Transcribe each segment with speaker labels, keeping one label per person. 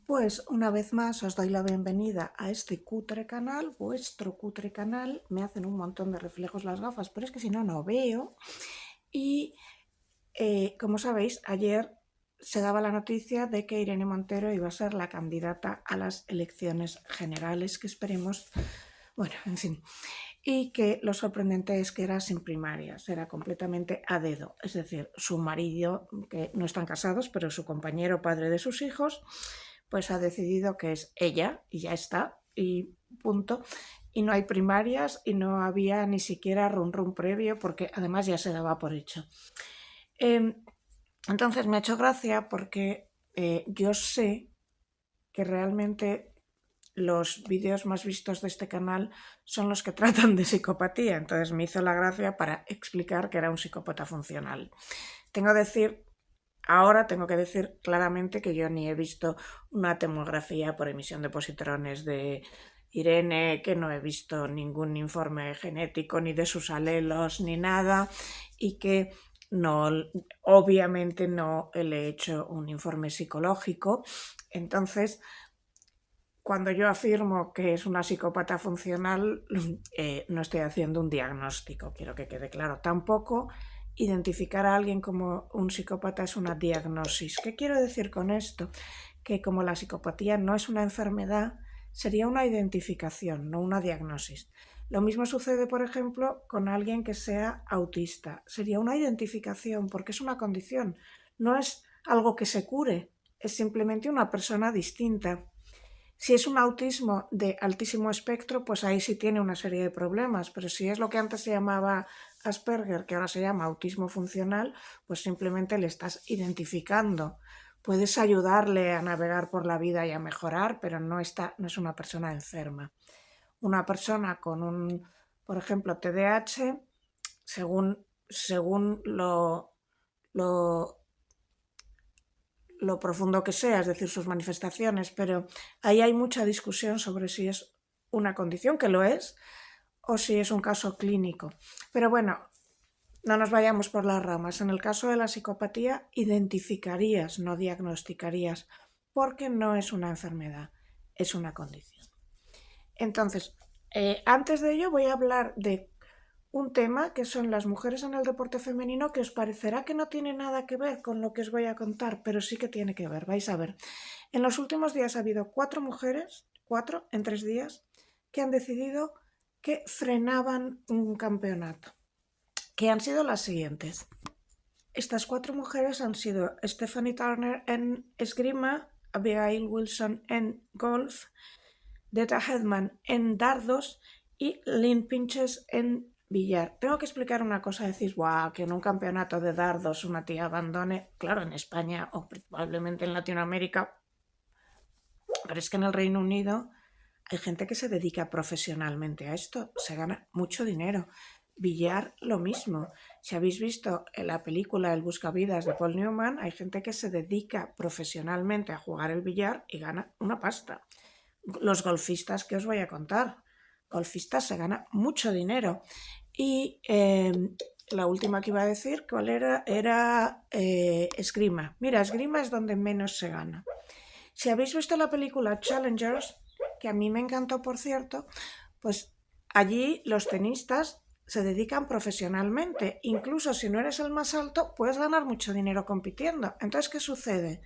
Speaker 1: Pues una vez más os doy la bienvenida a este cutre canal, vuestro cutre canal. Me hacen un montón de reflejos las gafas, pero es que si no, no veo. Y como sabéis, ayer se daba la noticia de que Irene Montero iba a ser la candidata a las elecciones generales que esperemos, bueno, en fin, y que lo sorprendente es que era sin primarias, era completamente a dedo, es decir, su marido, que no están casados, pero su compañero, padre de sus hijos, pues ha decidido que es ella y ya está, y punto. Y no hay primarias y no había ni siquiera run previo, porque además ya se daba por hecho. Entonces me ha hecho gracia porque yo sé que realmente los vídeos más vistos de este canal son los que tratan de psicopatía, entonces me hizo la gracia para explicar que era un psicópata funcional. Ahora tengo que decir claramente que yo ni he visto una tomografía por emisión de positrones de Irene, que no he visto ningún informe genético ni de sus alelos ni nada, y que no, obviamente no le he hecho un informe psicológico. Entonces, cuando yo afirmo que es una psicópata funcional, no estoy haciendo un diagnóstico, quiero que quede claro. Tampoco identificar a alguien como un psicópata es una diagnosis. ¿Qué quiero decir con esto? Que como la psicopatía no es una enfermedad, sería una identificación, no una diagnosis. Lo mismo sucede, por ejemplo, con alguien que sea autista. Sería una identificación porque es una condición, no es algo que se cure, es simplemente una persona distinta. Si es un autismo de altísimo espectro, pues ahí sí tiene una serie de problemas, pero si es lo que antes se llamaba Asperger, que ahora se llama autismo funcional, pues simplemente le estás identificando. Puedes ayudarle a navegar por la vida y a mejorar, pero no es una persona enferma. Una persona con por ejemplo, TDAH, según lo profundo que sea, es decir, sus manifestaciones, pero ahí hay mucha discusión sobre si es una condición, que lo es, o si es un caso clínico. Pero bueno, no nos vayamos por las ramas. En el caso de la psicopatía, identificarías, no diagnosticarías, porque no es una enfermedad, es una condición. Entonces, antes de ello voy a hablar de un tema que son las mujeres en el deporte femenino, que os parecerá que no tiene nada que ver con lo que os voy a contar, pero sí que tiene que ver, vais a ver. En los últimos días ha habido 4 en 3 días, que han decidido que frenaban un campeonato, que han sido las siguientes. Estas 4 mujeres han sido Stephanie Turner en esgrima, Abigail Wilson en golf, Deta Hedman en dardos y Lynn Pinches en billar. Tengo que explicar una cosa, decís, guau, que en un campeonato de dardos una tía abandone, claro, en España o probablemente en Latinoamérica, pero es que en el Reino Unido hay gente que se dedica profesionalmente a esto, se gana mucho dinero. Billar, lo mismo. Si habéis visto en la película El Buscavidas de Paul Newman, hay gente que se dedica profesionalmente a jugar el billar y gana una pasta. Los golfistas que os voy a contar. Golfistas se gana mucho dinero. Y la última que iba a decir, ¿cuál era? Era esgrima. Mira, esgrima es donde menos se gana. Si habéis visto la película Challengers, que a mí me encantó, por cierto, pues allí los tenistas se dedican profesionalmente. Incluso si no eres el más alto, puedes ganar mucho dinero compitiendo. Entonces, ¿qué sucede?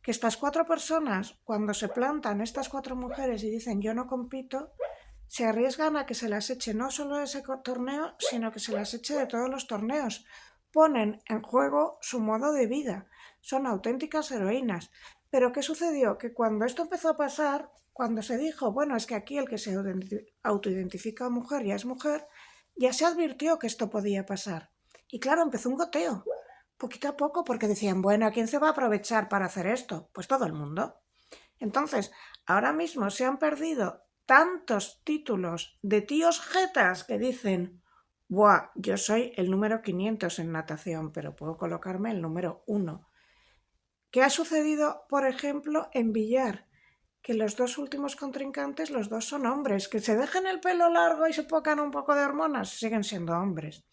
Speaker 1: Que estas 4 personas, cuando se plantan estas 4 mujeres y dicen yo no compito, se arriesgan a que se las eche no solo de ese torneo, sino que se las eche de todos los torneos. Ponen en juego su modo de vida. Son auténticas heroínas. Pero ¿qué sucedió? Que cuando esto empezó a pasar, cuando se dijo, bueno, es que aquí el que se autoidentifica mujer ya es mujer, ya se advirtió que esto podía pasar. Y claro, empezó un goteo, poquito a poco, porque decían, bueno, ¿quién se va a aprovechar para hacer esto? Pues todo el mundo. Entonces, ahora mismo se han perdido tantos títulos de tíos jetas que dicen, buah, yo soy el número 500 en natación, pero puedo colocarme el número 1. ¿Qué ha sucedido, por ejemplo, en billar? Que los 2 últimos contrincantes, los dos son hombres, que se dejen el pelo largo y se pongan un poco de hormonas, siguen siendo hombres.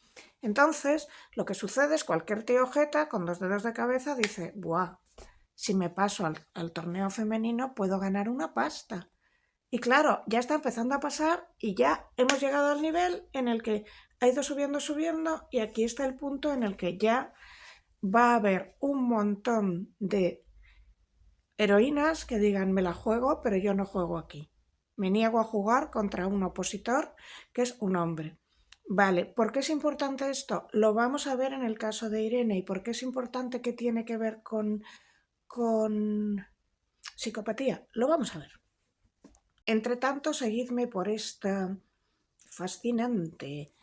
Speaker 1: Entonces, lo que sucede es cualquier tío jeta con 2 dedos de cabeza dice, buah, si me paso al torneo femenino puedo ganar una pasta. Y claro, ya está empezando a pasar y ya hemos llegado al nivel en el que ha ido subiendo y aquí está el punto en el que ya va a haber un montón de heroínas que digan me la juego, pero yo no juego aquí. Me niego a jugar contra un opositor que es un hombre. Vale, ¿por qué es importante esto? Lo vamos a ver en el caso de Irene. ¿Y por qué es importante que tiene que ver con psicopatía? Lo vamos a ver. Entre tanto, seguidme por esta fascinante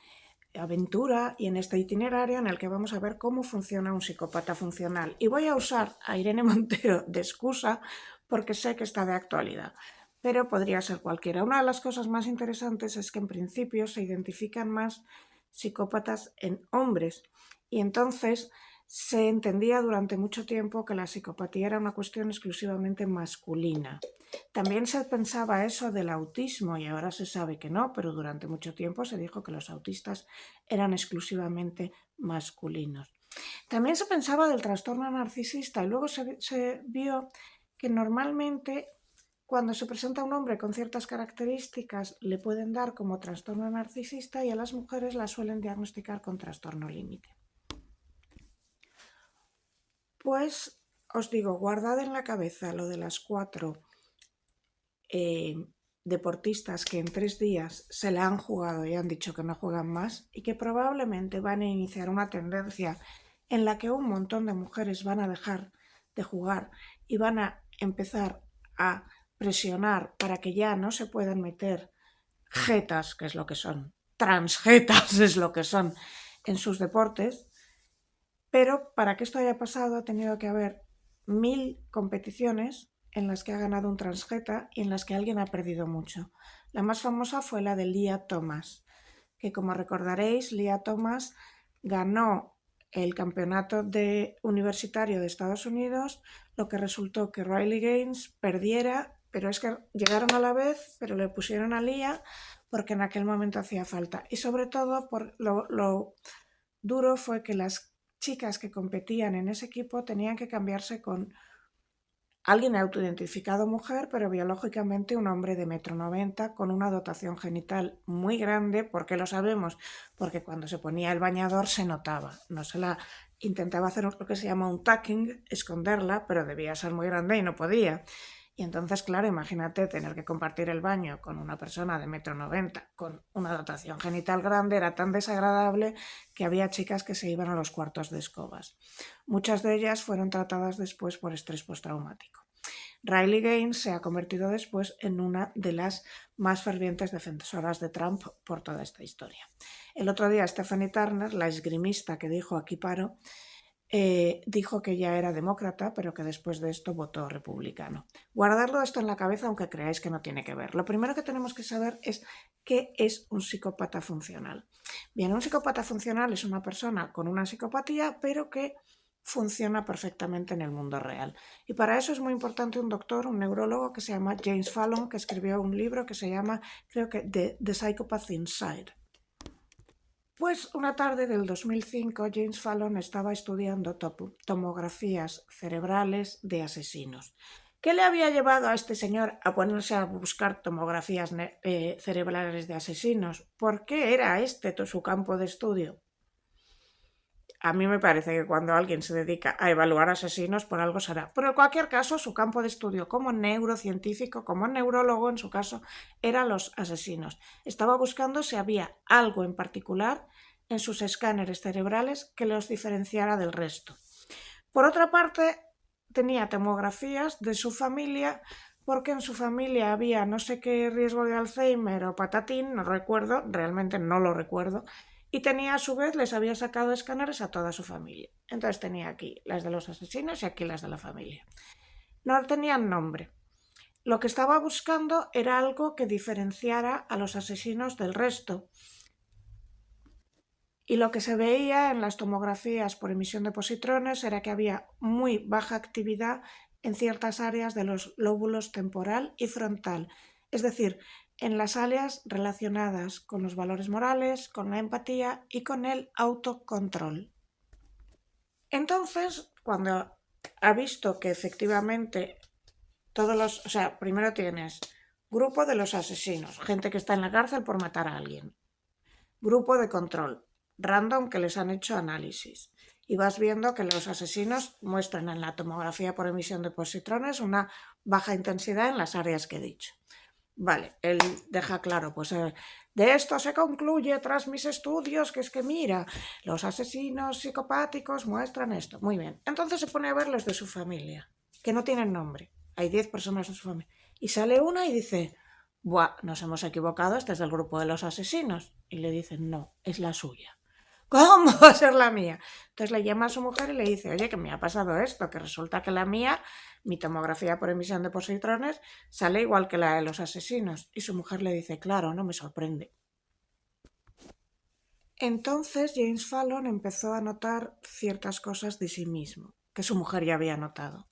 Speaker 1: aventura y en este itinerario en el que vamos a ver cómo funciona un psicópata funcional. Y voy a usar a Irene Montero de excusa porque sé que está de actualidad, pero podría ser cualquiera. Una de las cosas más interesantes es que en principio se identifican más psicópatas en hombres y entonces se entendía durante mucho tiempo que la psicopatía era una cuestión exclusivamente masculina. También se pensaba eso del autismo y ahora se sabe que no, pero durante mucho tiempo se dijo que los autistas eran exclusivamente masculinos. También se pensaba del trastorno narcisista y luego se vio que normalmente cuando se presenta un hombre con ciertas características le pueden dar como trastorno narcisista y a las mujeres la suelen diagnosticar con trastorno límite. Pues os digo, guardad en la cabeza lo de las 4 deportistas que en 3 días se la han jugado y han dicho que no juegan más y que probablemente van a iniciar una tendencia en la que un montón de mujeres van a dejar de jugar y van a empezar a presionar para que ya no se puedan meter jetas, que es lo que son, transjetas es lo que son en sus deportes, pero para que esto haya pasado ha tenido que haber 1000 competiciones en las que ha ganado un transjeta y en las que alguien ha perdido mucho. La más famosa fue la de Lia Thomas, que como recordaréis, Lia Thomas ganó el campeonato universitario de Estados Unidos, lo que resultó que Riley Gaines perdiera, pero es que llegaron a la vez, pero le pusieron a Lia porque en aquel momento hacía falta. Y sobre todo, por lo duro fue que las chicas que competían en ese equipo tenían que cambiarse con alguien autoidentificado mujer, pero biológicamente un hombre de 1,90 m con una dotación genital muy grande. ¿Por qué lo sabemos? Porque cuando se ponía el bañador se notaba. No se la intentaba hacer lo que se llama un tucking, esconderla, pero debía ser muy grande y no podía. Y entonces, claro, imagínate tener que compartir el baño con una persona de 1,90 m con una dotación genital grande, era tan desagradable que había chicas que se iban a los cuartos de escobas. Muchas de ellas fueron tratadas después por estrés postraumático. Riley Gaines se ha convertido después en una de las más fervientes defensoras de Trump por toda esta historia. El otro día Stephanie Turner, la esgrimista que dijo aquí paro, dijo que ya era demócrata, pero que después de esto votó republicano. Guardadlo esto en la cabeza aunque creáis que no tiene que ver. Lo primero que tenemos que saber es qué es un psicópata funcional. Bien, un psicópata funcional es una persona con una psicopatía, pero que funciona perfectamente en el mundo real. Y para eso es muy importante un doctor, un neurólogo que se llama James Fallon, que escribió un libro que se llama, creo que, The Psychopath Inside. Pues una tarde del 2005, James Fallon estaba estudiando tomografías cerebrales de asesinos. ¿Qué le había llevado a este señor a ponerse a buscar tomografías cerebrales de asesinos? ¿Por qué era este su campo de estudio? A mí me parece que cuando alguien se dedica a evaluar asesinos, por algo será. Pero en cualquier caso, su campo de estudio como neurocientífico, como neurólogo en su caso, eran los asesinos. Estaba buscando si había algo en particular en sus escáneres cerebrales que los diferenciara del resto. Por otra parte, tenía tomografías de su familia, porque en su familia había no sé qué riesgo de Alzheimer o patatín, no recuerdo, realmente no lo recuerdo, y tenía a su vez, les había sacado escáneres a toda su familia. Entonces tenía aquí las de los asesinos y aquí las de la familia. No tenían nombre. Lo que estaba buscando era algo que diferenciara a los asesinos del resto. Y lo que se veía en las tomografías por emisión de positrones era que había muy baja actividad en ciertas áreas de los lóbulos temporal y frontal. Es decir, en las áreas relacionadas con los valores morales, con la empatía y con el autocontrol. Entonces, cuando ha visto que efectivamente o sea, primero tienes grupo de los asesinos, gente que está en la cárcel por matar a alguien. Grupo de control, random, que les han hecho análisis. Y vas viendo que los asesinos muestran en la tomografía por emisión de positrones una baja intensidad en las áreas que he dicho. Vale, él deja claro, pues de esto se concluye tras mis estudios que es que mira, los asesinos psicopáticos muestran esto. Muy bien, entonces se pone a ver los de su familia, que no tienen nombre. Hay 10 personas de su familia. Y sale una y dice, buah, nos hemos equivocado, este es del grupo de los asesinos. Y le dicen, no, es la suya. ¿Cómo va a ser la mía? Entonces le llama a su mujer y le dice, oye, que me ha pasado esto, que resulta que la mía, mi tomografía por emisión de positrones, sale igual que la de los asesinos. Y su mujer le dice, claro, no me sorprende. Entonces James Fallon empezó a notar ciertas cosas de sí mismo, que su mujer ya había notado,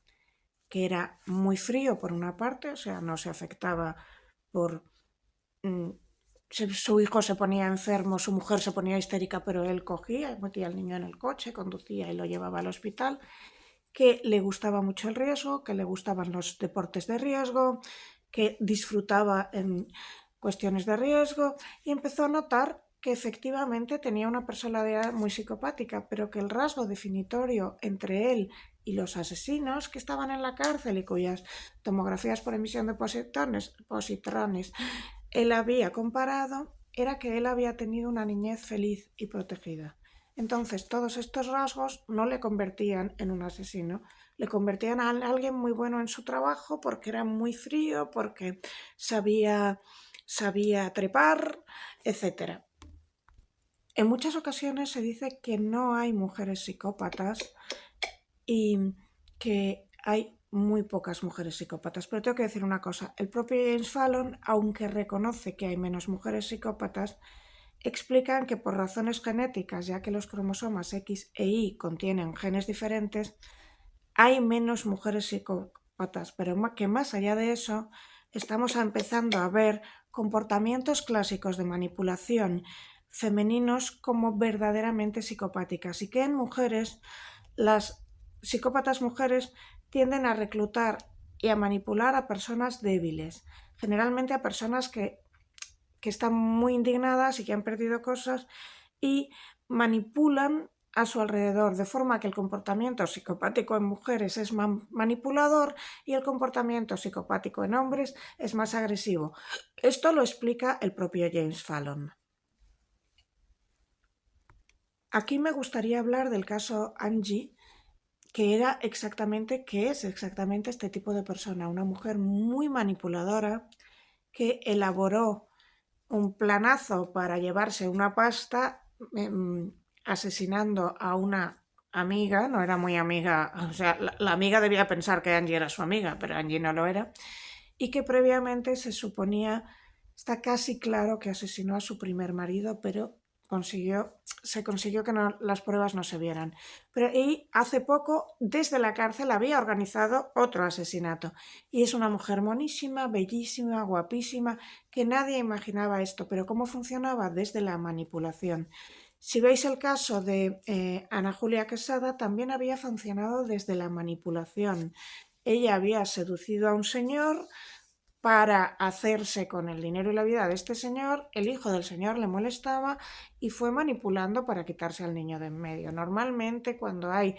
Speaker 1: que era muy frío por una parte, o sea, no se afectaba por su hijo se ponía enfermo, su mujer se ponía histérica, pero él cogía, metía al niño en el coche, conducía y lo llevaba al hospital, que le gustaba mucho el riesgo, que le gustaban los deportes de riesgo, que disfrutaba en cuestiones de riesgo y empezó a notar que efectivamente tenía una personalidad muy psicopática, pero que el rasgo definitorio entre él y los asesinos que estaban en la cárcel y cuyas tomografías por emisión de positrones él había comparado era que él había tenido una niñez feliz y protegida. Entonces, todos estos rasgos no le convertían en un asesino, le convertían a alguien muy bueno en su trabajo porque era muy frío, porque sabía trepar, etc. En muchas ocasiones se dice que no hay mujeres psicópatas y que hay muy pocas mujeres psicópatas. Pero tengo que decir una cosa, el propio James Fallon, aunque reconoce que hay menos mujeres psicópatas, explican que por razones genéticas, ya que los cromosomas X e Y contienen genes diferentes, hay menos mujeres psicópatas, pero que más allá de eso, estamos empezando a ver comportamientos clásicos de manipulación femeninos como verdaderamente psicopáticas y que en mujeres las psicópatas mujeres tienden a reclutar y a manipular a personas débiles, generalmente a personas que están muy indignadas y que han perdido cosas y manipulan a su alrededor, de forma que el comportamiento psicopático en mujeres es manipulador y el comportamiento psicopático en hombres es más agresivo. Esto lo explica el propio James Fallon. Aquí me gustaría hablar del caso Angie, que es exactamente este tipo de persona, una mujer muy manipuladora que elaboró un planazo para llevarse una pasta asesinando a una amiga, no era muy amiga, o sea, la amiga debía pensar que Angie era su amiga, pero Angie no lo era, y que previamente se suponía, está casi claro que asesinó a su primer marido, pero se consiguió que las pruebas no se vieran. Y hace poco, desde la cárcel, había organizado otro asesinato. Y es una mujer monísima, bellísima, guapísima, que nadie imaginaba esto. Pero ¿cómo funcionaba? Desde la manipulación. Si veis el caso de Ana Julia Quesada, también había funcionado desde la manipulación. Ella había seducido a un señor para hacerse con el dinero y la vida de este señor, el hijo del señor le molestaba y fue manipulando para quitarse al niño de en medio. Normalmente cuando hay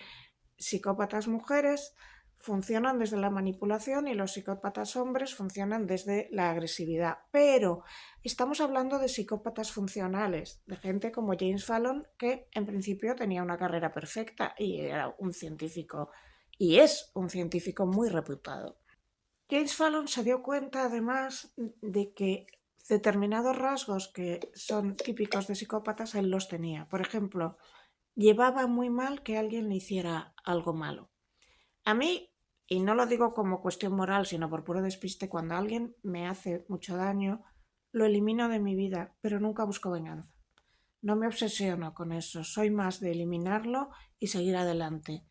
Speaker 1: psicópatas mujeres funcionan desde la manipulación y los psicópatas hombres funcionan desde la agresividad. Pero estamos hablando de psicópatas funcionales, de gente como James Fallon, que en principio tenía una carrera perfecta y era un científico, y es un científico muy reputado. James Fallon se dio cuenta además de que determinados rasgos que son típicos de psicópatas él los tenía. Por ejemplo, llevaba muy mal que alguien le hiciera algo malo. A mí, y no lo digo como cuestión moral, sino por puro despiste, cuando alguien me hace mucho daño, lo elimino de mi vida, pero nunca busco venganza. No me obsesiono con eso, soy más de eliminarlo y seguir adelante.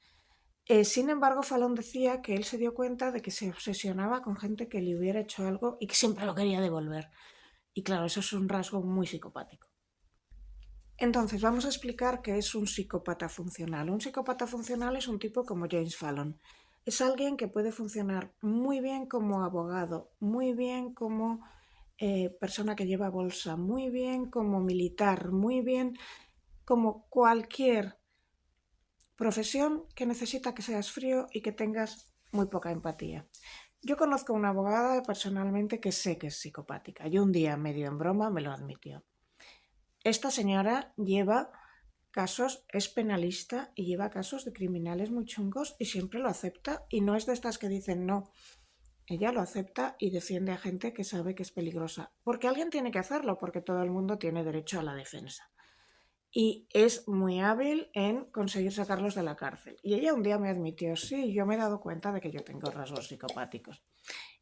Speaker 1: Sin embargo, Fallon decía que él se dio cuenta de que se obsesionaba con gente que le hubiera hecho algo y que siempre lo quería devolver. Y claro, eso es un rasgo muy psicopático. Entonces, vamos a explicar qué es un psicópata funcional. Un psicópata funcional es un tipo como James Fallon. Es alguien que puede funcionar muy bien como abogado, muy bien como persona que lleva bolsa, muy bien como militar, muy bien como cualquier profesión que necesita que seas frío y que tengas muy poca empatía. Yo conozco a una abogada personalmente que sé que es psicopática y un día, medio en broma, me lo admitió. Esta señora lleva casos, es penalista y lleva casos de criminales muy chungos y siempre lo acepta, y no es de estas que dicen no. Ella lo acepta y defiende a gente que sabe que es peligrosa, porque alguien tiene que hacerlo, porque todo el mundo tiene derecho a la defensa. Y es muy hábil en conseguir sacarlos de la cárcel. Y ella un día me admitió, sí, yo me he dado cuenta de que yo tengo rasgos psicopáticos.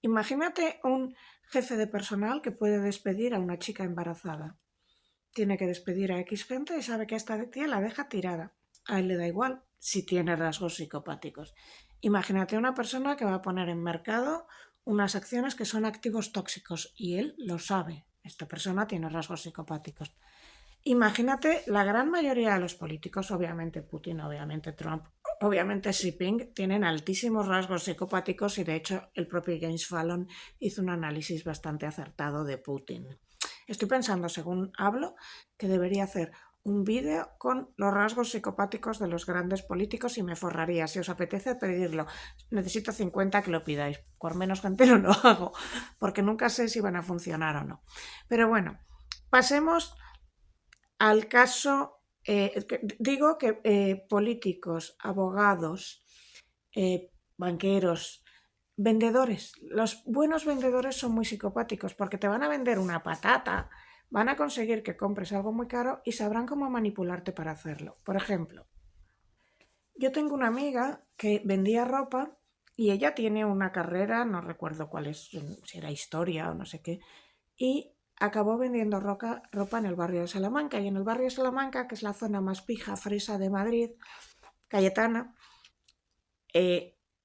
Speaker 1: Imagínate un jefe de personal que puede despedir a una chica embarazada. Tiene que despedir a X gente y sabe que esta tía la deja tirada. A él le da igual si tiene rasgos psicopáticos. Imagínate una persona que va a poner en mercado unas acciones que son activos tóxicos y él lo sabe. Esta persona tiene rasgos psicopáticos. Imagínate la gran mayoría de los políticos, obviamente Putin, obviamente Trump, obviamente Xi Jinping, tienen altísimos rasgos psicopáticos y de hecho el propio James Fallon hizo un análisis bastante acertado de Putin. Estoy pensando, según hablo, que debería hacer un vídeo con los rasgos psicopáticos de los grandes políticos y me forraría. Si os apetece pedirlo, necesito 50 que lo pidáis. Por menos gente no lo hago, porque nunca sé si van a funcionar o no. Pero bueno, pasemos al caso. Digo que políticos, abogados, banqueros, vendedores. Los buenos vendedores son muy psicopáticos porque te van a vender una patata, van a conseguir que compres algo muy caro y sabrán cómo manipularte para hacerlo. Por ejemplo, yo tengo una amiga que vendía ropa y ella tiene una carrera, no recuerdo cuál es, si era historia o no sé qué, y acabó vendiendo ropa en el barrio de Salamanca. Y en el barrio de Salamanca, que es la zona más pija, fresa de Madrid, Cayetana,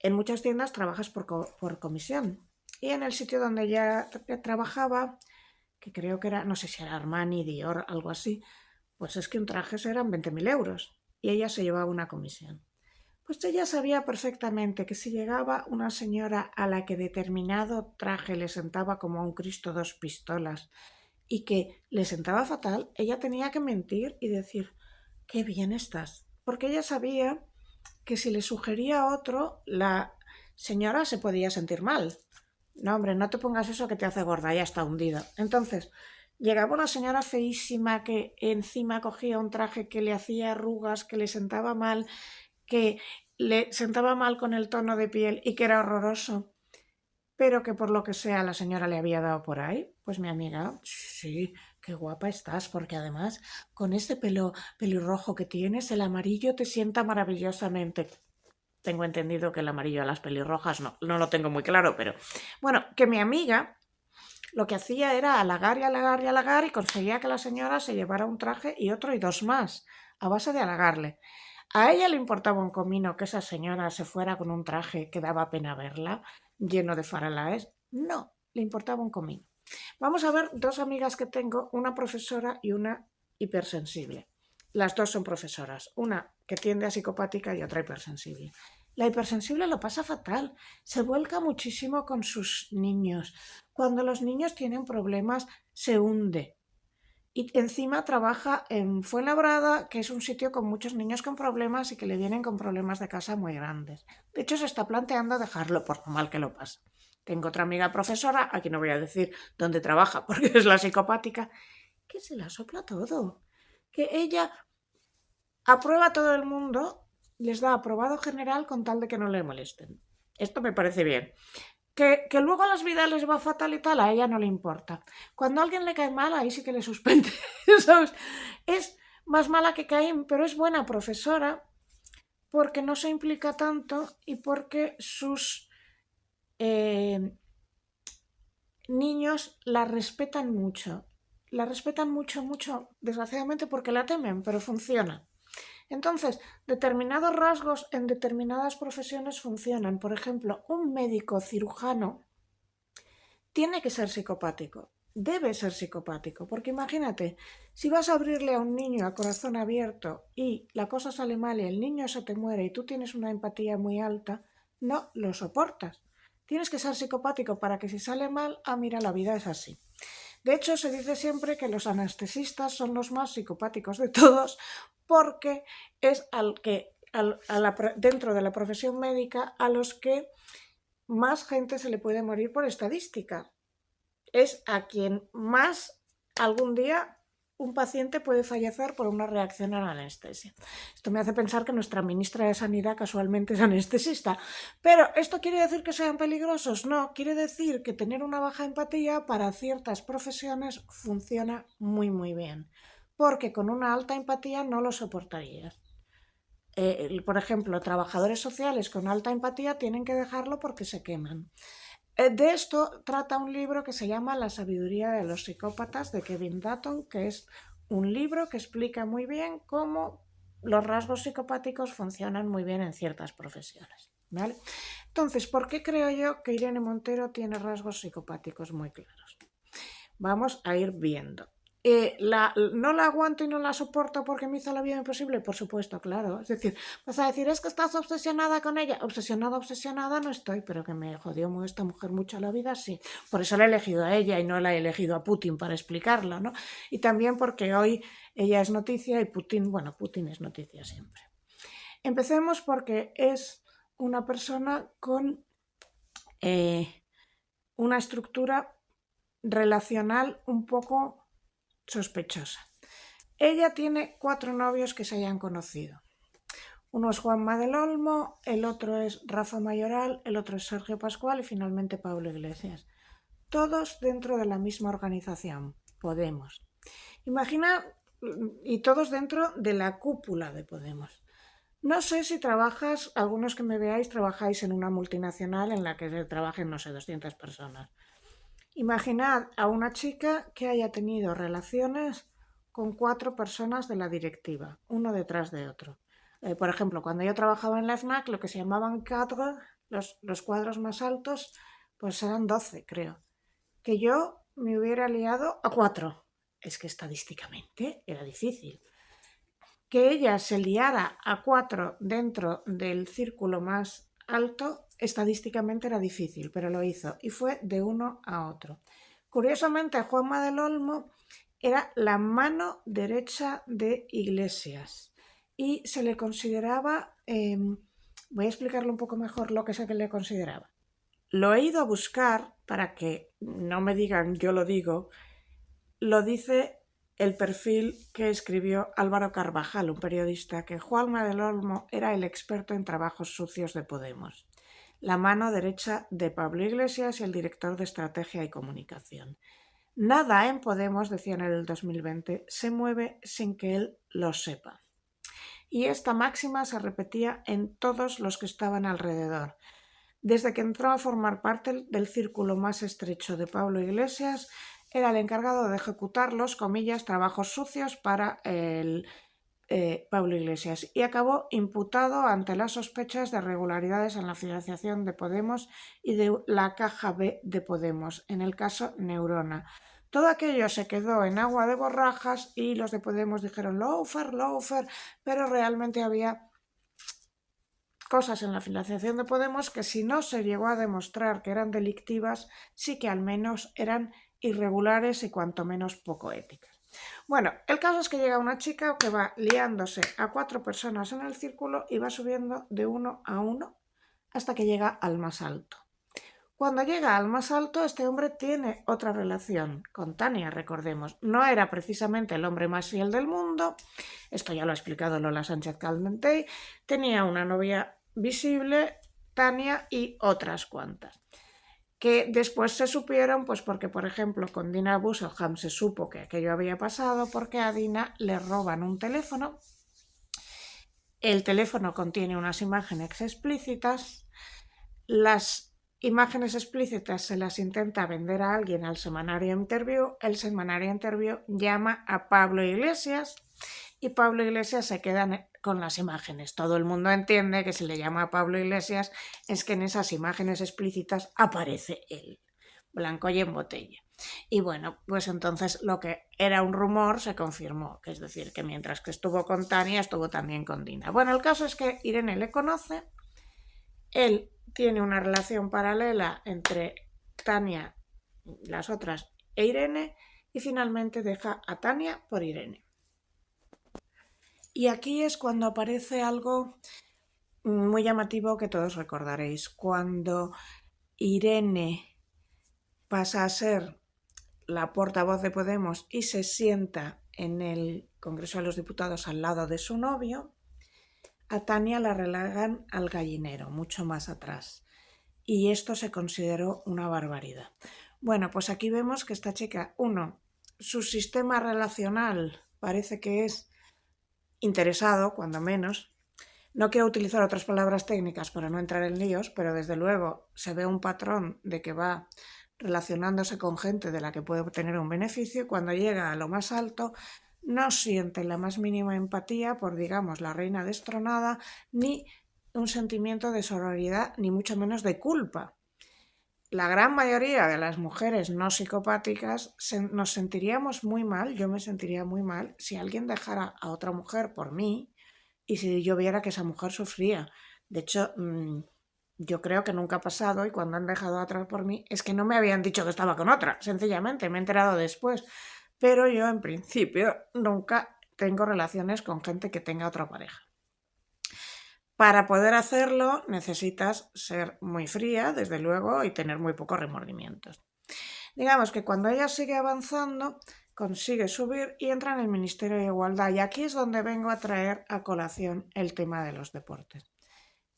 Speaker 1: en muchas tiendas trabajas por comisión. Y en el sitio donde ella trabajaba, que creo que era, no sé si era Armani, Dior, algo así, pues es que un traje eran 20.000 euros y ella se llevaba una comisión. Pues ella sabía perfectamente que si llegaba una señora a la que determinado traje le sentaba como a un Cristo dos pistolas y que le sentaba fatal, ella tenía que mentir y decir, qué bien estás, porque ella sabía que si le sugería otro, la señora se podía sentir mal. No, hombre, no te pongas eso que te hace gorda, ya está hundida. Entonces, llegaba una señora feísima que encima cogía un traje que le hacía arrugas, que le sentaba mal, que le sentaba mal con el tono de piel y que era horroroso, pero que por lo que sea la señora le había dado por ahí. Pues mi amiga, sí, qué guapa estás, porque además con ese pelo pelirrojo que tienes, el amarillo te sienta maravillosamente. Tengo entendido que el amarillo a las pelirrojas no lo tengo muy claro, pero bueno, que mi amiga lo que hacía era halagar y halagar y halagar y conseguía que la señora se llevara un traje y otro y dos más, a base de halagarle. ¿A ella le importaba un comino que esa señora se fuera con un traje que daba pena verla, lleno de faralaes? No, le importaba un comino. Vamos a ver dos amigas que tengo, una profesora y una hipersensible. Las dos son profesoras, una que tiende a psicopática y otra hipersensible. La hipersensible lo pasa fatal, se vuelca muchísimo con sus niños. Cuando los niños tienen problemas, se hunde. Y encima trabaja en Fuenlabrada, que es un sitio con muchos niños con problemas y que le vienen con problemas de casa muy grandes. De hecho, se está planteando dejarlo por lo mal que lo pasa. Tengo otra amiga profesora, aquí no voy a decir dónde trabaja porque es la psicopática, que se la sopla todo. Que ella aprueba a todo el mundo, les da aprobado general con tal de que no le molesten. Esto me parece bien. Que luego a las vidas les va fatal y tal, a ella no le importa. Cuando a alguien le cae mal, ahí sí que le suspende. ¿Sabes? Es más mala que Caín, pero es buena profesora porque no se implica tanto y porque sus niños la respetan mucho. La respetan mucho, mucho, desgraciadamente porque la temen, pero funciona. Entonces, determinados rasgos en determinadas profesiones funcionan. Por ejemplo, un médico cirujano tiene que ser psicopático. debe ser psicopático, porque imagínate, si vas a abrirle a un niño a corazón abierto y la cosa sale mal y el niño se te muere y tú tienes una empatía muy alta, no lo soportas. Tienes que ser psicopático para que si sale mal, mira, la vida es así. De hecho, se dice siempre que los anestesistas son los más psicopáticos de todos porque es dentro de la profesión médica a los que más gente se le puede morir por estadística. Es a quien más algún día un paciente puede fallecer por una reacción a la anestesia. Esto me hace pensar que nuestra ministra de Sanidad casualmente es anestesista. Pero ¿esto quiere decir que sean peligrosos? No, quiere decir que tener una baja empatía para ciertas profesiones funciona muy muy bien. Porque con una alta empatía no lo soportarías. Por ejemplo, trabajadores sociales con alta empatía tienen que dejarlo porque se queman. De esto trata un libro que se llama La sabiduría de los psicópatas de Kevin Dutton, que es un libro que explica muy bien cómo los rasgos psicopáticos funcionan muy bien en ciertas profesiones, ¿vale? Entonces, ¿por qué creo yo que Irene Montero tiene rasgos psicopáticos muy claros? Vamos a ir viendo. ¿No la aguanto y no la soporto porque me hizo la vida imposible? Por supuesto, claro. Es decir, vas a decir, es que estás obsesionada con ella. Obsesionada no estoy, pero que me jodió esta mujer mucho la vida, sí. Por eso la he elegido a ella y no la he elegido a Putin para explicarlo, ¿no? Y también porque hoy ella es noticia y Putin es noticia siempre. Empecemos porque es una persona con una estructura relacional un poco sospechosa. Ella tiene 4 novios que se hayan conocido. Uno es Juanma del Olmo, el otro es Rafa Mayoral, el otro es Sergio Pascual y finalmente Pablo Iglesias. Todos dentro de la misma organización, Podemos. Imagina, y todos dentro de la cúpula de Podemos. No sé si trabajas, algunos que me veáis, trabajáis en una multinacional en la que trabajen, no sé, 200 personas. Imaginad a una chica que haya tenido relaciones con 4 personas de la directiva, uno detrás de otro. Por ejemplo, cuando yo trabajaba en la FNAC, lo que se llamaban cadres, los cuadros más altos, pues eran 12, creo. Que yo me hubiera liado a 4. Es que estadísticamente era difícil. Que ella se liara a 4 dentro del círculo más alto, estadísticamente era difícil, pero lo hizo y fue de uno a otro. Curiosamente, Juanma del Olmo era la mano derecha de Iglesias y se le consideraba, voy a explicarlo un poco mejor lo que es que le consideraba. Lo he ido a buscar para que no me digan yo lo digo, lo dice el perfil que escribió Álvaro Carvajal, un periodista, que Juanma del Olmo era el experto en trabajos sucios de Podemos, la mano derecha de Pablo Iglesias y el director de estrategia y comunicación. Nada en Podemos, decían en el 2020, se mueve sin que él lo sepa. Y esta máxima se repetía en todos los que estaban alrededor. Desde que entró a formar parte del círculo más estrecho de Pablo Iglesias, era el encargado de ejecutar los, comillas, trabajos sucios para Pablo Iglesias y acabó imputado ante las sospechas de irregularidades en la financiación de Podemos y de la caja B de Podemos, en el caso Neurona. Todo aquello se quedó en agua de borrajas y los de Podemos dijeron lawfare, pero realmente había cosas en la financiación de Podemos que si no se llegó a demostrar que eran delictivas, sí que al menos eran irregulares y cuanto menos poco éticas. Bueno, el caso es que llega una chica que va liándose a 4 personas en el círculo y va subiendo de uno a uno hasta que llega al más alto. Cuando llega al más alto, este hombre tiene otra relación con Tania, recordemos. No era precisamente el hombre más fiel del mundo, esto ya lo ha explicado Lola Sánchez Caldentey, tenía una novia visible, Tania, y otras cuantas, que después se supieron, pues porque, por ejemplo, con Dina Busselham se supo que aquello había pasado porque a Dina le roban un teléfono, el teléfono contiene unas imágenes explícitas, las imágenes explícitas se las intenta vender a alguien al semanario Interview, el semanario Interview llama a Pablo Iglesias y Pablo Iglesias se queda con las imágenes. Todo el mundo entiende que si le llama a Pablo Iglesias es que en esas imágenes explícitas aparece él. blanco y en botella. Y bueno, pues entonces lo que era un rumor se confirmó, que es decir, que mientras que estuvo con Tania, estuvo también con Dina. Bueno, el caso es que Irene le conoce, él tiene una relación paralela entre Tania, las otras, e Irene, y finalmente deja a Tania por Irene. Y aquí es cuando aparece algo muy llamativo que todos recordaréis. Cuando Irene pasa a ser la portavoz de Podemos y se sienta en el Congreso de los Diputados al lado de su novio, a Tania la relegan al gallinero, mucho más atrás. Y esto se consideró una barbaridad. Bueno, pues aquí vemos que esta chica, su sistema relacional parece que es interesado, cuando menos. No quiero utilizar otras palabras técnicas para no entrar en líos, pero desde luego se ve un patrón de que va relacionándose con gente de la que puede obtener un beneficio y cuando llega a lo más alto no siente la más mínima empatía por, digamos, la reina destronada, ni un sentimiento de sororidad, ni mucho menos de culpa. La gran mayoría de las mujeres no psicopáticas nos sentiríamos muy mal, yo me sentiría muy mal, si alguien dejara a otra mujer por mí y si yo viera que esa mujer sufría. De hecho, yo creo que nunca ha pasado y cuando han dejado a otra por mí es que no me habían dicho que estaba con otra, sencillamente, me he enterado después. Pero yo en principio nunca tengo relaciones con gente que tenga otra pareja. Para poder hacerlo necesitas ser muy fría, desde luego, y tener muy pocos remordimientos. Digamos que cuando ella sigue avanzando, consigue subir y entra en el Ministerio de Igualdad. Y aquí es donde vengo a traer a colación el tema de los deportes.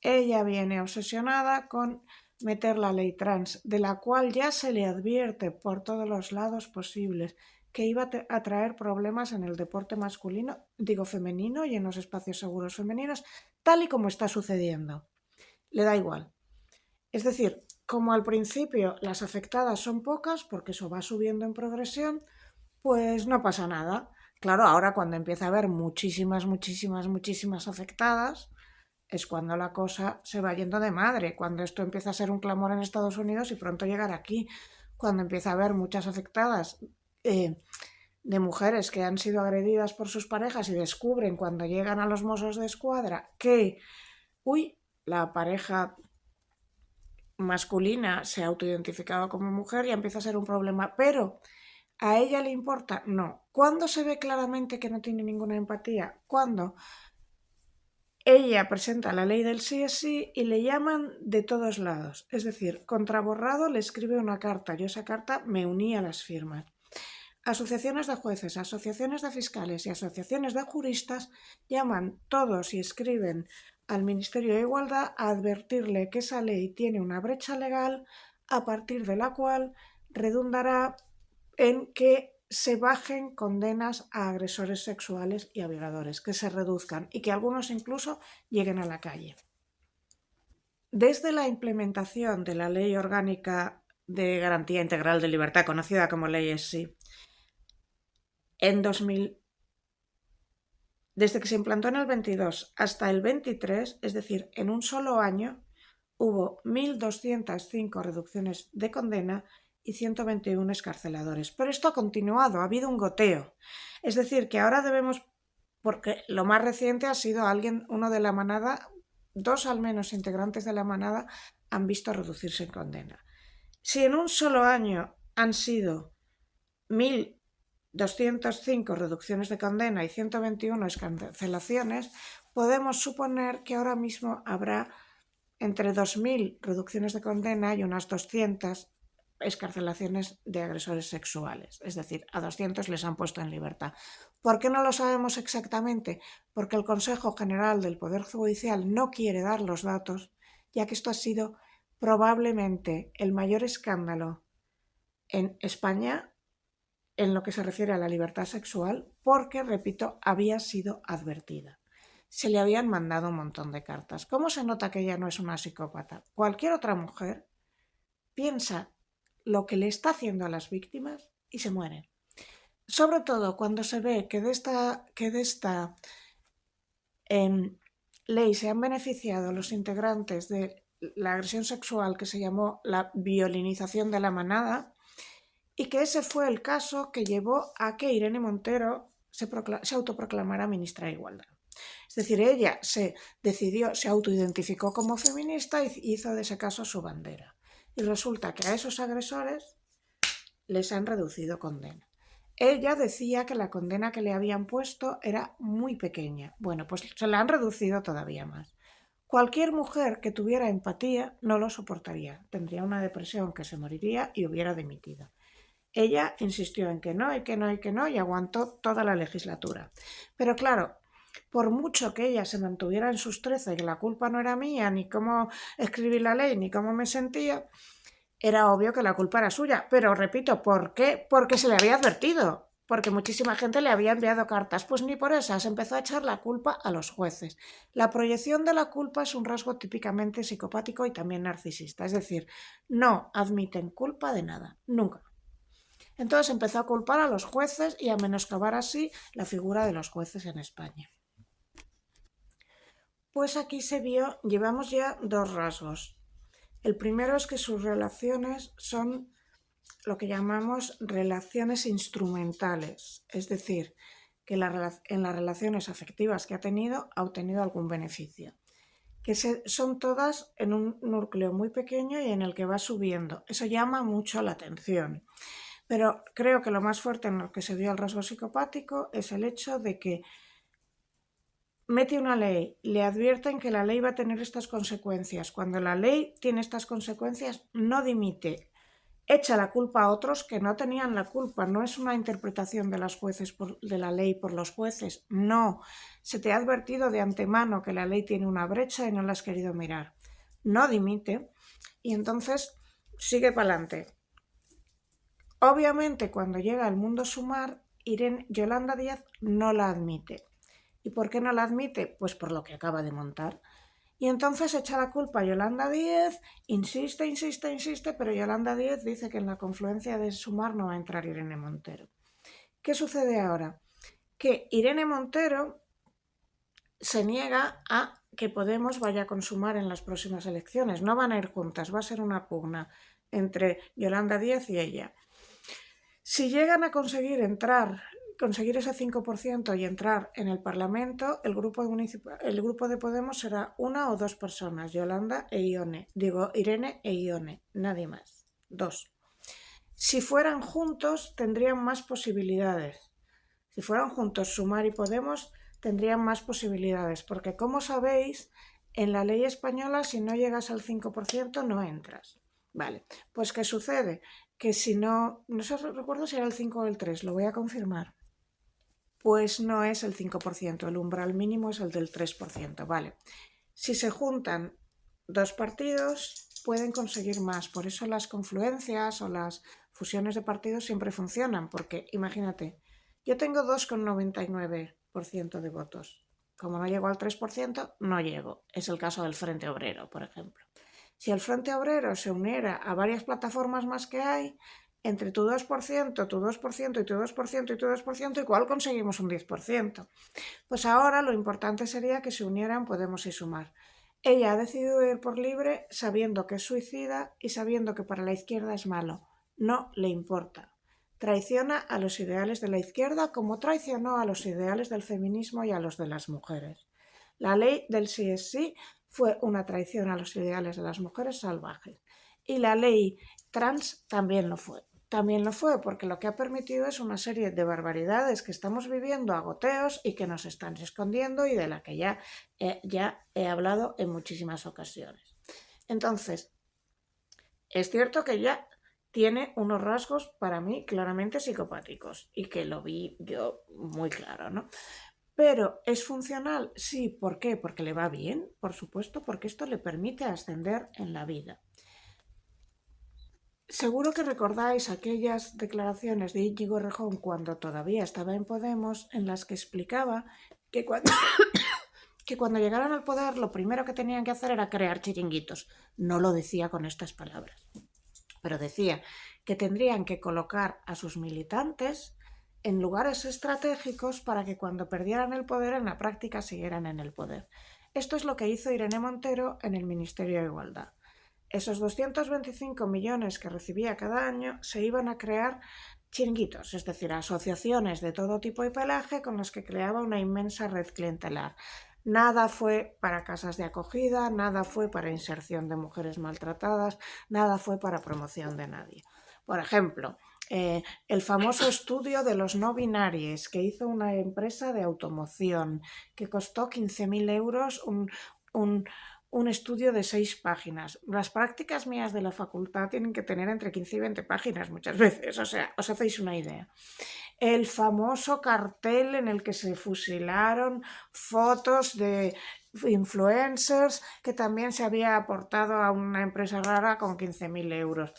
Speaker 1: Ella viene obsesionada con meter la ley trans, de la cual ya se le advierte por todos los lados posibles que iba a traer problemas en el deporte femenino y en los espacios seguros femeninos, tal y como está sucediendo. Le da igual. Es decir, como al principio las afectadas son pocas, porque eso va subiendo en progresión, pues no pasa nada. Claro, ahora cuando empieza a haber muchísimas afectadas, es cuando la cosa se va yendo de madre, cuando esto empieza a ser un clamor en Estados Unidos y pronto llegar aquí, cuando empieza a haber muchas afectadas de mujeres que han sido agredidas por sus parejas y descubren cuando llegan a los Mossos de Escuadra que, la pareja masculina se ha autoidentificado como mujer y empieza a ser un problema, pero ¿a ella le importa? No. ¿Cuándo se ve claramente que no tiene ninguna empatía? Cuando ella presenta la ley del sí es sí y le llaman de todos lados. Es decir, contraborrado le escribe una carta. Yo esa carta me uní a las firmas. Asociaciones de jueces, asociaciones de fiscales y asociaciones de juristas llaman todos y escriben al Ministerio de Igualdad a advertirle que esa ley tiene una brecha legal a partir de la cual redundará en que se bajen condenas a agresores sexuales y a violadores, que se reduzcan y que algunos incluso lleguen a la calle. Desde la implementación de la Ley Orgánica de Garantía Integral de Libertad, conocida como Ley SI, en 2000, desde que se implantó en el 22 hasta el 23, es decir, en un solo año, hubo 1.205 reducciones de condena y 121 escarceladores. Pero esto ha continuado, ha habido un goteo. Es decir, que ahora debemos, porque lo más reciente ha sido uno de la manada, 2 al menos integrantes de la manada han visto reducirse en condena. Si en un solo año han sido 1.205 reducciones de condena y 121 escarcelaciones, podemos suponer que ahora mismo habrá entre 2.000 reducciones de condena y unas 200 escarcelaciones de agresores sexuales. Es decir, a 200 les han puesto en libertad. ¿Por qué no lo sabemos exactamente? Porque el Consejo General del Poder Judicial no quiere dar los datos, ya que esto ha sido probablemente el mayor escándalo en España en lo que se refiere a la libertad sexual, porque, repito, había sido advertida. Se le habían mandado un montón de cartas. ¿Cómo se nota que ella no es una psicópata? Cualquier otra mujer piensa lo que le está haciendo a las víctimas y se muere. Sobre todo cuando se ve que de esta ley se han beneficiado los integrantes de la agresión sexual que se llamó la violinización de la manada, y que ese fue el caso que llevó a que Irene Montero se autoproclamara ministra de Igualdad. Es decir, ella se autoidentificó como feminista y hizo de ese caso su bandera. Y resulta que a esos agresores les han reducido condena. Ella decía que la condena que le habían puesto era muy pequeña. Bueno, pues se la han reducido todavía más. Cualquier mujer que tuviera empatía no lo soportaría. Tendría una depresión, que se moriría y hubiera dimitido. Ella insistió en que no, y que no, y que no, y aguantó toda la legislatura. Pero claro, por mucho que ella se mantuviera en sus 13 y que la culpa no era mía, ni cómo escribí la ley, ni cómo me sentía, era obvio que la culpa era suya. Pero repito, ¿por qué? Porque se le había advertido, porque muchísima gente le había enviado cartas. Pues ni por esas empezó a echar la culpa a los jueces. La proyección de la culpa es un rasgo típicamente psicopático y también narcisista. Es decir, no admiten culpa de nada, nunca. Entonces empezó a culpar a los jueces y a menoscabar así la figura de los jueces en España. Pues aquí llevamos ya dos rasgos. El primero es que sus relaciones son lo que llamamos relaciones instrumentales, es decir, que en las relaciones afectivas que ha obtenido algún beneficio, que son todas en un núcleo muy pequeño y en el que va subiendo. Eso llama mucho la atención. Pero creo que lo más fuerte en lo que se vio el rasgo psicopático es el hecho de que mete una ley, le advierten que la ley va a tener estas consecuencias. Cuando la ley tiene estas consecuencias, no dimite, echa la culpa a otros que no tenían la culpa. No es una interpretación de de la ley por los jueces. No, se te ha advertido de antemano que la ley tiene una brecha y no la has querido mirar. No dimite y entonces sigue para adelante. Obviamente, cuando llega al mundo sumar, Yolanda Díaz no la admite. ¿Y por qué no la admite? Pues por lo que acaba de montar. Y entonces echa la culpa a Yolanda Díaz, insiste, pero Yolanda Díaz dice que en la confluencia de sumar no va a entrar Irene Montero. ¿Qué sucede ahora? Que Irene Montero se niega a que Podemos vaya a consumar en las próximas elecciones. No van a ir juntas, va a ser una pugna entre Yolanda Díaz y ella. Si llegan a conseguir ese 5% y entrar en el Parlamento, el grupo de Podemos será una o dos personas, Irene e Ione, nadie más. Dos. Si fueran juntos, tendrían más posibilidades. Si fueran juntos Sumar y Podemos, tendrían más posibilidades, porque como sabéis, en la ley española, si no llegas al 5%, no entras. Vale, pues ¿qué sucede? Que si no recuerdo si era el 5 o el 3, lo voy a confirmar. Pues no es el 5%, el umbral mínimo es el del 3%, vale. Si se juntan dos partidos, pueden conseguir más, por eso las confluencias o las fusiones de partidos siempre funcionan, porque imagínate, yo tengo 2,99% de votos. Como no llego al 3%, no llego. Es el caso del Frente Obrero, por ejemplo. Si el Frente Obrero se uniera a varias plataformas más que hay, entre tu 2%, tu 2% y tu 2% y tu 2%, igual conseguimos un 10%. Pues ahora lo importante sería que se unieran Podemos y Sumar. Ella ha decidido ir por libre sabiendo que es suicida y sabiendo que para la izquierda es malo. No le importa. Traiciona a los ideales de la izquierda como traicionó a los ideales del feminismo y a los de las mujeres. La ley del sí es sí fue una traición a los ideales de las mujeres salvajes. Y la ley trans también lo fue. También lo fue porque lo que ha permitido es una serie de barbaridades que estamos viviendo a goteos y que nos están escondiendo y de la que ya he hablado en muchísimas ocasiones. Entonces, es cierto que ya tiene unos rasgos para mí claramente psicopáticos y que lo vi yo muy claro, ¿no? Pero ¿es funcional? Sí. ¿Por qué? Porque le va bien, por supuesto, porque esto le permite ascender en la vida. Seguro que recordáis aquellas declaraciones de Íñigo Errejón cuando todavía estaba en Podemos, en las que explicaba que cuando llegaran al poder lo primero que tenían que hacer era crear chiringuitos. No lo decía con estas palabras, pero decía que tendrían que colocar a sus militantes en lugares estratégicos para que cuando perdieran el poder en la práctica siguieran en el poder. Esto es lo que hizo Irene Montero en el Ministerio de Igualdad. Esos 225 millones que recibía cada año se iban a crear chiringuitos, es decir, asociaciones de todo tipo y pelaje con las que creaba una inmensa red clientelar. Nada fue para casas de acogida, nada fue para inserción de mujeres maltratadas, nada fue para promoción de nadie. Por ejemplo, el famoso estudio de los no binarios que hizo una empresa de automoción que costó 15.000 euros un estudio de 6 páginas. Las prácticas mías de la facultad tienen que tener entre 15 y 20 páginas muchas veces, o sea, os hacéis una idea. El famoso cartel en el que se fusilaron fotos de influencers que también se había aportado a una empresa rara con 15.000 euros.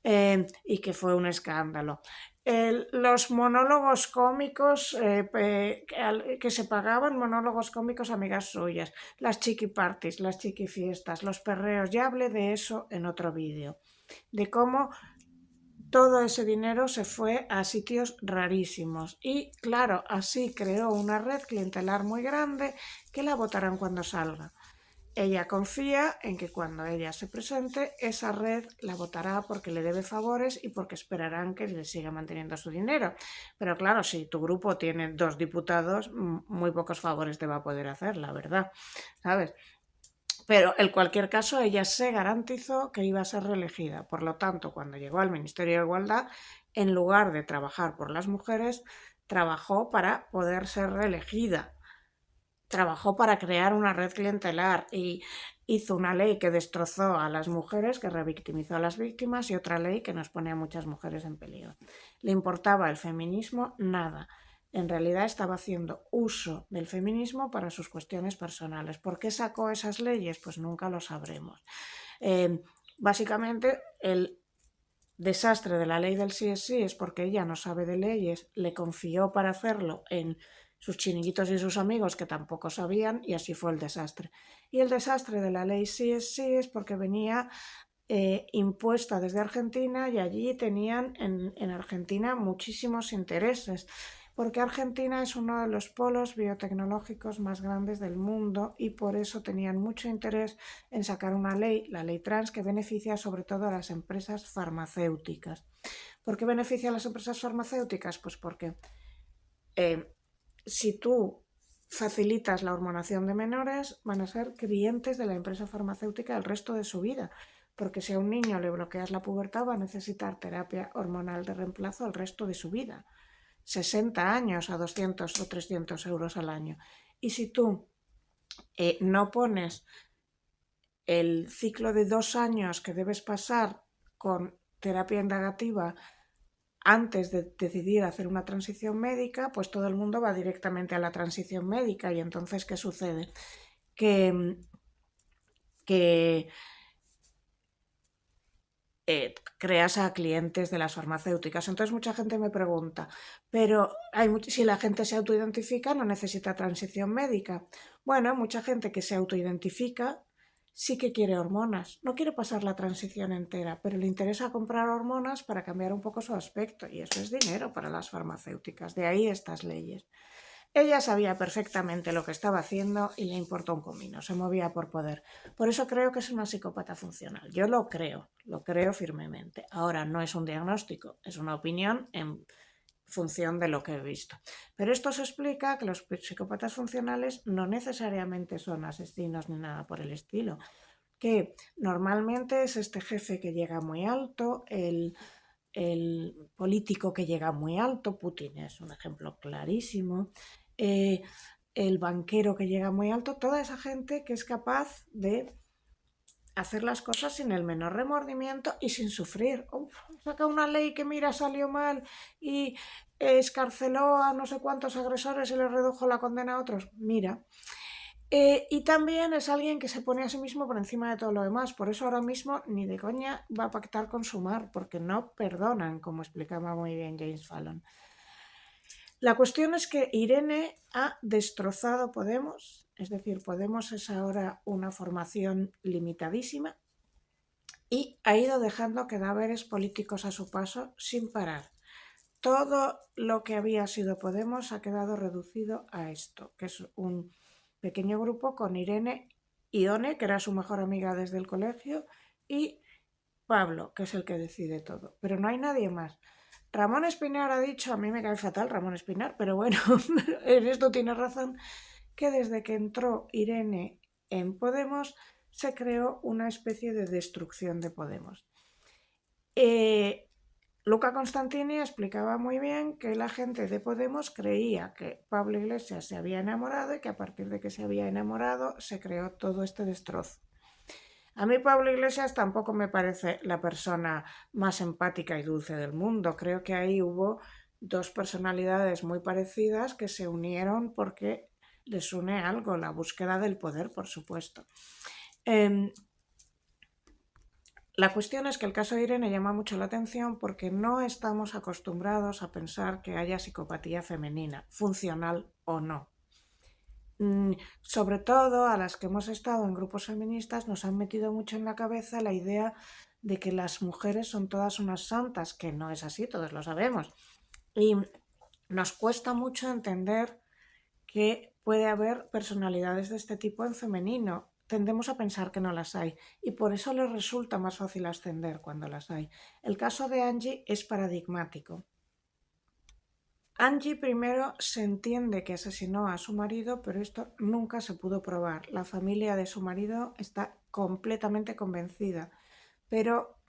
Speaker 1: Y que fue un escándalo. Los monólogos cómicos que se pagaban, monólogos cómicos amigas suyas, las chiqui parties, las chiqui fiestas, los perreos, ya hablé de eso en otro vídeo, de cómo todo ese dinero se fue a sitios rarísimos y claro, así creó una red clientelar muy grande que la votarán cuando salga. Ella confía en que cuando ella se presente, esa red la votará porque le debe favores y porque esperarán que le siga manteniendo su dinero. Pero claro, si tu grupo tiene 2 diputados, muy pocos favores te va a poder hacer, la verdad, ¿sabes? Pero en cualquier caso, ella se garantizó que iba a ser reelegida. Por lo tanto, cuando llegó al Ministerio de Igualdad, en lugar de trabajar por las mujeres, trabajó para poder ser reelegida. Trabajó para crear una red clientelar y hizo una ley que destrozó a las mujeres, que revictimizó a las víctimas, y otra ley que nos pone a muchas mujeres en peligro. ¿Le importaba el feminismo? Nada. En realidad estaba haciendo uso del feminismo para sus cuestiones personales. ¿Por qué sacó esas leyes? Pues nunca lo sabremos. Básicamente, el desastre de la ley del sí es porque ella no sabe de leyes, le confió para hacerlo en sus chiringuitos y sus amigos que tampoco sabían y así fue el desastre. Y el desastre de la ley sí es porque venía impuesta desde Argentina y allí tenían en Argentina muchísimos intereses, porque Argentina es uno de los polos biotecnológicos más grandes del mundo y por eso tenían mucho interés en sacar una ley, la ley trans, que beneficia sobre todo a las empresas farmacéuticas. ¿Por qué beneficia a las empresas farmacéuticas? Pues porque si tú facilitas la hormonación de menores, van a ser clientes de la empresa farmacéutica el resto de su vida, porque si a un niño le bloqueas la pubertad va a necesitar terapia hormonal de reemplazo el resto de su vida, 60 años a 200 o 300 euros al año. Y si tú no pones el ciclo de 2 años que debes pasar con terapia indagativa antes de decidir hacer una transición médica, pues todo el mundo va directamente a la transición médica y entonces, ¿qué sucede? Que creas a clientes de las farmacéuticas. Entonces mucha gente me pregunta, pero si la gente se autoidentifica no necesita transición médica. Bueno, mucha gente que se autoidentifica sí que quiere hormonas, no quiere pasar la transición entera, pero le interesa comprar hormonas para cambiar un poco su aspecto y eso es dinero para las farmacéuticas, de ahí estas leyes. Ella sabía perfectamente lo que estaba haciendo y le importó un comino, se movía por poder. Por eso creo que es una psicópata funcional. Yo lo creo firmemente. Ahora no es un diagnóstico, es una opinión en función de lo que he visto. Pero esto se explica que los psicópatas funcionales no necesariamente son asesinos ni nada por el estilo, que normalmente es este jefe que llega muy alto, el político que llega muy alto, Putin es un ejemplo clarísimo, el banquero que llega muy alto, toda esa gente que es capaz de hacer las cosas sin el menor remordimiento y sin sufrir. Saca una ley que mira salió mal y escarceló a no sé cuántos agresores y le redujo la condena a otros. Mira. Y también es alguien que se pone a sí mismo por encima de todo lo demás. Por eso ahora mismo ni de coña va a pactar con Sumar, porque no perdonan, como explicaba muy bien James Fallon. La cuestión es que Irene ha destrozado Podemos, es decir, Podemos es ahora una formación limitadísima y ha ido dejando cadáveres políticos a su paso sin parar. Todo lo que había sido Podemos ha quedado reducido a esto, que es un pequeño grupo con Irene, Ione, que era su mejor amiga desde el colegio, y Pablo, que es el que decide todo. Pero no hay nadie más. Ramón Espinar ha dicho, a mí me cae fatal Ramón Espinar, pero bueno, en esto tiene razón, que desde que entró Irene en Podemos se creó una especie de destrucción de Podemos. Luca Constantini explicaba muy bien que la gente de Podemos creía que Pablo Iglesias se había enamorado y que a partir de que se había enamorado se creó todo este destrozo. A mí Pablo Iglesias tampoco me parece la persona más empática y dulce del mundo. Creo que ahí hubo dos personalidades muy parecidas que se unieron porque les une algo, la búsqueda del poder, por supuesto. La cuestión es que el caso de Irene llama mucho la atención porque no estamos acostumbrados a pensar que haya psicopatía femenina, funcional o no. Sobre todo a las que hemos estado en grupos feministas nos han metido mucho en la cabeza la idea de que las mujeres son todas unas santas, que no es así, todos lo sabemos. Y nos cuesta mucho entender que puede haber personalidades de este tipo en femenino. Tendemos a pensar que no las hay y por eso les resulta más fácil ascender cuando las hay. El caso de Angie es paradigmático. Angie primero se entiende que asesinó a su marido, pero esto nunca se pudo probar. La familia de su marido está completamente convencida, pero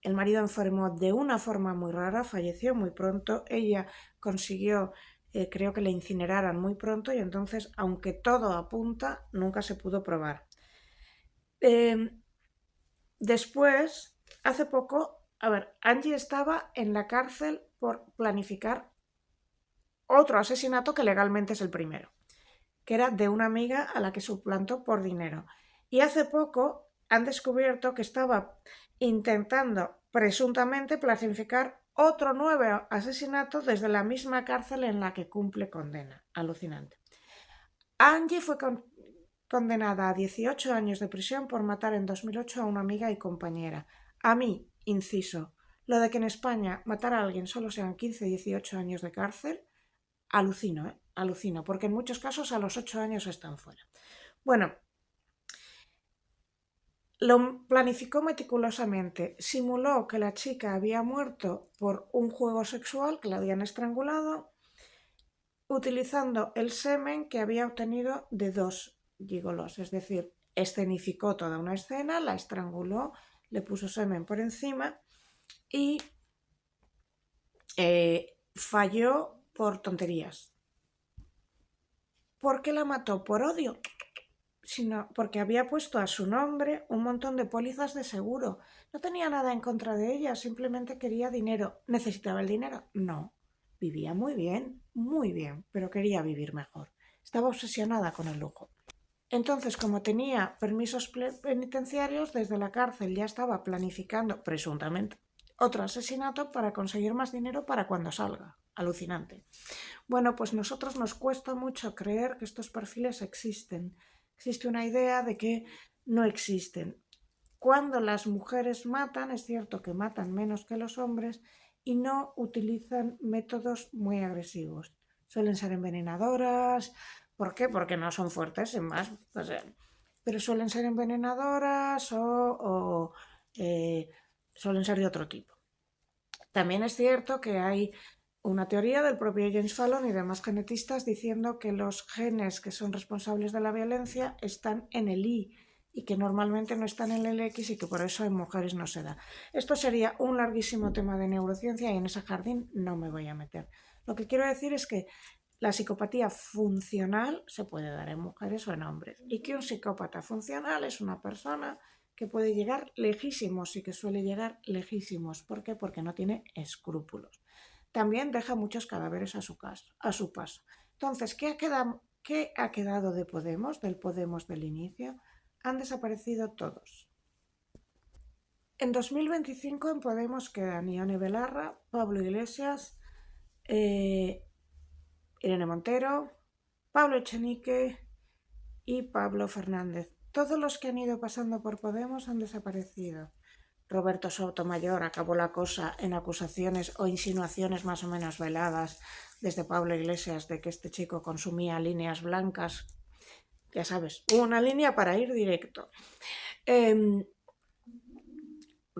Speaker 1: el marido enfermó de una forma muy rara, falleció muy pronto, ella consiguió, creo que le incineraran muy pronto y entonces, aunque todo apunta, nunca se pudo probar. Después, hace poco, Angie estaba en la cárcel por planificar otro asesinato que legalmente es el primero, que era de una amiga a la que suplantó por dinero. Y hace poco han descubierto que estaba intentando presuntamente planificar otro nuevo asesinato desde la misma cárcel en la que cumple condena. Alucinante. Angie fue condenada a 18 años de prisión por matar en 2008 a una amiga y compañera. A mí, inciso, lo de que en España matar a alguien solo sean 15-18 años de cárcel, alucino, alucino, porque en muchos casos a los 8 años están fuera. Bueno, lo planificó meticulosamente, simuló que la chica había muerto por un juego sexual, que la habían estrangulado, utilizando el semen que había obtenido de dos gigolos, es decir, escenificó toda una escena, la estranguló, le puso semen por encima y falló por tonterías. ¿Por qué la mató? ¿Por odio? Sino porque había puesto a su nombre un montón de pólizas de seguro. No tenía nada en contra de ella, simplemente quería dinero. ¿Necesitaba el dinero? No. Vivía muy bien, pero quería vivir mejor. Estaba obsesionada con el lujo. Entonces, como tenía permisos penitenciarios, desde la cárcel ya estaba planificando, presuntamente, otro asesinato para conseguir más dinero para cuando salga. Alucinante. Bueno, pues nosotros nos cuesta mucho creer que estos perfiles existen. Existe una idea de que no existen. Cuando las mujeres matan, es cierto que matan menos que los hombres y no utilizan métodos muy agresivos. Suelen ser envenenadoras. ¿Por qué? Porque no son fuertes, sin más. Pero suelen ser envenenadoras o suelen ser de otro tipo. También es cierto que hay una teoría del propio James Fallon y demás genetistas diciendo que los genes que son responsables de la violencia están en el Y y que normalmente no están en el X y que por eso en mujeres no se da. Esto sería un larguísimo tema de neurociencia y en ese jardín no me voy a meter. Lo que quiero decir es que la psicopatía funcional se puede dar en mujeres o en hombres y que un psicópata funcional es una persona que puede llegar lejísimos y que suele llegar lejísimos. ¿Por qué? Porque no tiene escrúpulos. También deja muchos cadáveres a su paso. Entonces, ¿qué ha quedado de Podemos, del Podemos del inicio? Han desaparecido todos. En 2025 en Podemos quedan Ione Belarra, Pablo Iglesias, Irene Montero, Pablo Echenique y Pablo Fernández. Todos los que han ido pasando por Podemos han desaparecido. Roberto Sotomayor acabó la cosa en acusaciones o insinuaciones más o menos veladas desde Pablo Iglesias de que este chico consumía líneas blancas Ya sabes, una línea para ir directo.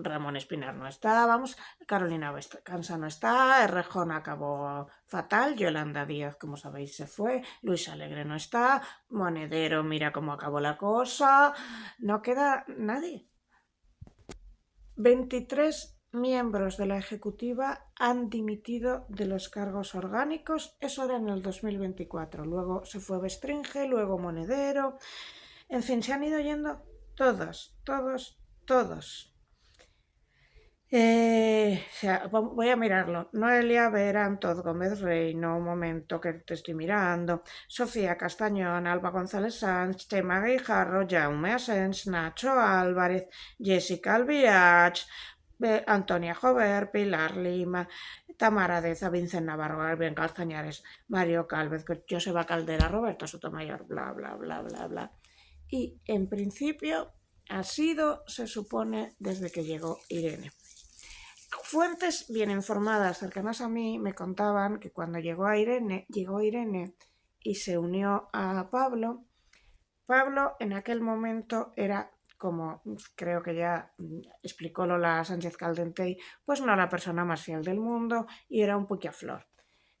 Speaker 1: Ramón Espinar no está, vamos, Carolina Cansa no está, Errejón acabó fatal, Yolanda Díaz, como sabéis, se fue, Luis Alegre no está, Monedero, mira cómo acabó la cosa, no queda nadie. 23 miembros de la ejecutiva han dimitido de los cargos orgánicos, eso era en el 2024, luego se fue Bestringe, luego Monedero, en fin, se han ido yendo todos. Voy a mirarlo. Noelia Berantoz Gómez Reino, un momento que te estoy mirando. Sofía Castañón, Alba González Sanz, Chema Guijarro, Jaume Asens, Nacho Álvarez, Jessica Albiach, Antonia Jover, Pilar Lima, Tamara Deza, Vincent Navarro, Albion Calzañares, Mario Calvez, Joseba Caldera, Roberto Sotomayor, bla, bla, bla, bla, bla. Y en principio ha sido, se supone, desde que llegó Irene. Fuentes bien informadas, cercanas a mí, me contaban que cuando llegó Irene y se unió a Pablo en aquel momento era, como creo que ya explicó Lola Sánchez Caldentey, pues no la persona más fiel del mundo y era un puquiaflor.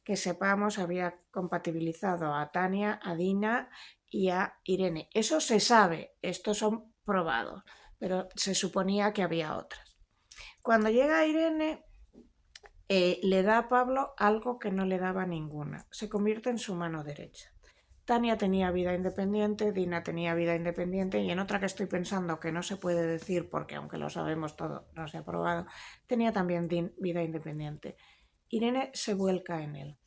Speaker 1: Que sepamos, había compatibilizado a Tania, a Dina y a Irene. Eso se sabe, estos son probados, pero se suponía que había otras. Cuando llega Irene, le da a Pablo algo que no le daba ninguna. Se convierte en su mano derecha. Tania tenía vida independiente, Dina tenía vida independiente y en otra que estoy pensando que no se puede decir porque aunque lo sabemos todo, no se ha probado, tenía también vida independiente. Irene se vuelca en él.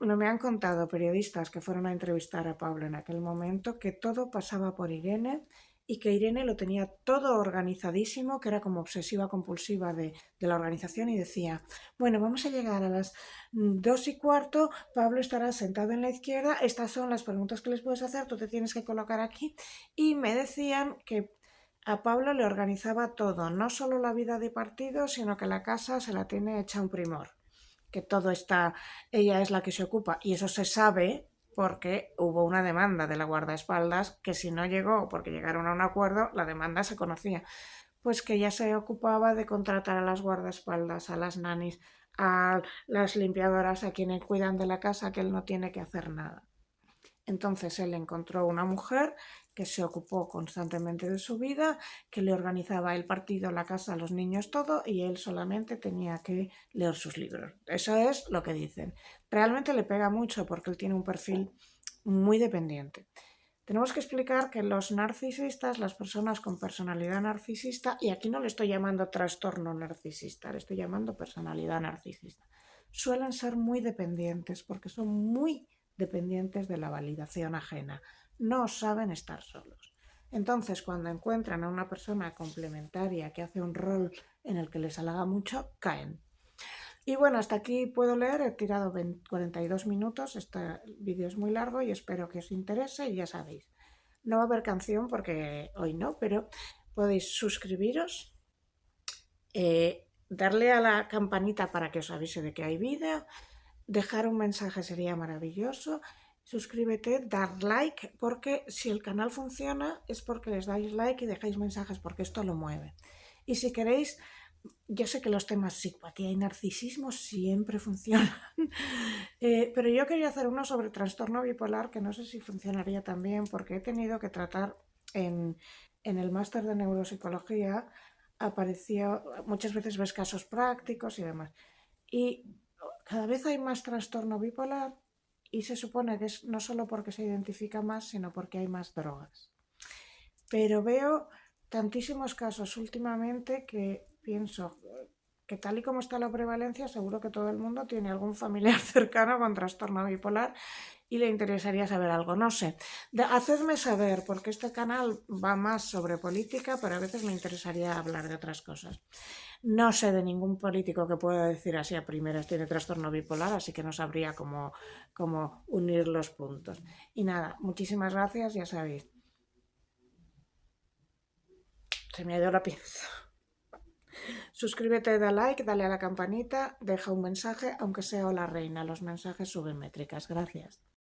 Speaker 1: Me han contado periodistas que fueron a entrevistar a Pablo en aquel momento que todo pasaba por Irene y que Irene lo tenía todo organizadísimo, que era como obsesiva compulsiva de la organización y decía, bueno, vamos a llegar a las 2:15, Pablo estará sentado en la izquierda, estas son las preguntas que les puedes hacer, tú te tienes que colocar aquí. Y me decían que a Pablo le organizaba todo, no solo la vida de partido, sino que la casa se la tiene hecha un primor, que todo está, ella es la que se ocupa y eso se sabe porque hubo una demanda de la guardaespaldas que si no llegó porque llegaron a un acuerdo, la demanda se conocía, pues que ella se ocupaba de contratar a las guardaespaldas, a las nanis, a las limpiadoras, a quienes cuidan de la casa, que él no tiene que hacer nada. Entonces él encontró una mujer que se ocupó constantemente de su vida, que le organizaba el partido, la casa, los niños, todo, y él solamente tenía que leer sus libros. Eso es lo que dicen. Realmente le pega mucho porque él tiene un perfil muy dependiente. Tenemos que explicar que los narcisistas, las personas con personalidad narcisista, y aquí no le estoy llamando trastorno narcisista, le estoy llamando personalidad narcisista, suelen ser muy dependientes porque son muy dependientes de la validación ajena. No saben estar solos. Entonces, cuando encuentran a una persona complementaria que hace un rol en el que les halaga mucho, caen. Y bueno, hasta aquí puedo leer, he tirado 42 minutos, este vídeo es muy largo y espero que os interese y ya sabéis. No va a haber canción porque hoy no, pero podéis suscribiros, darle a la campanita para que os avise de que hay vídeo, dejar un mensaje sería maravilloso, suscríbete, dar like, porque si el canal funciona es porque les dais like y dejáis mensajes porque esto lo mueve. Y si queréis, yo sé que los temas psicopatía y narcisismo siempre funcionan, pero yo quería hacer uno sobre trastorno bipolar que no sé si funcionaría también porque he tenido que tratar en el máster de neuropsicología, apareció, muchas veces ves casos prácticos y demás. Y cada vez hay más trastorno bipolar y se supone que es no solo porque se identifica más, sino porque hay más drogas. Pero veo tantísimos casos últimamente que pienso que tal y como está la prevalencia, seguro que todo el mundo tiene algún familiar cercano con trastorno bipolar y le interesaría saber algo. No sé, hacedme saber, porque este canal va más sobre política, pero a veces me interesaría hablar de otras cosas. No sé de ningún político que pueda decir así a primeras tiene trastorno bipolar, así que no sabría cómo unir los puntos. Y nada, muchísimas gracias, ya sabéis. Se me ha ido la pinza. Suscríbete, da like, dale a la campanita, deja un mensaje, aunque sea hola reina, los mensajes suben métricas. Gracias.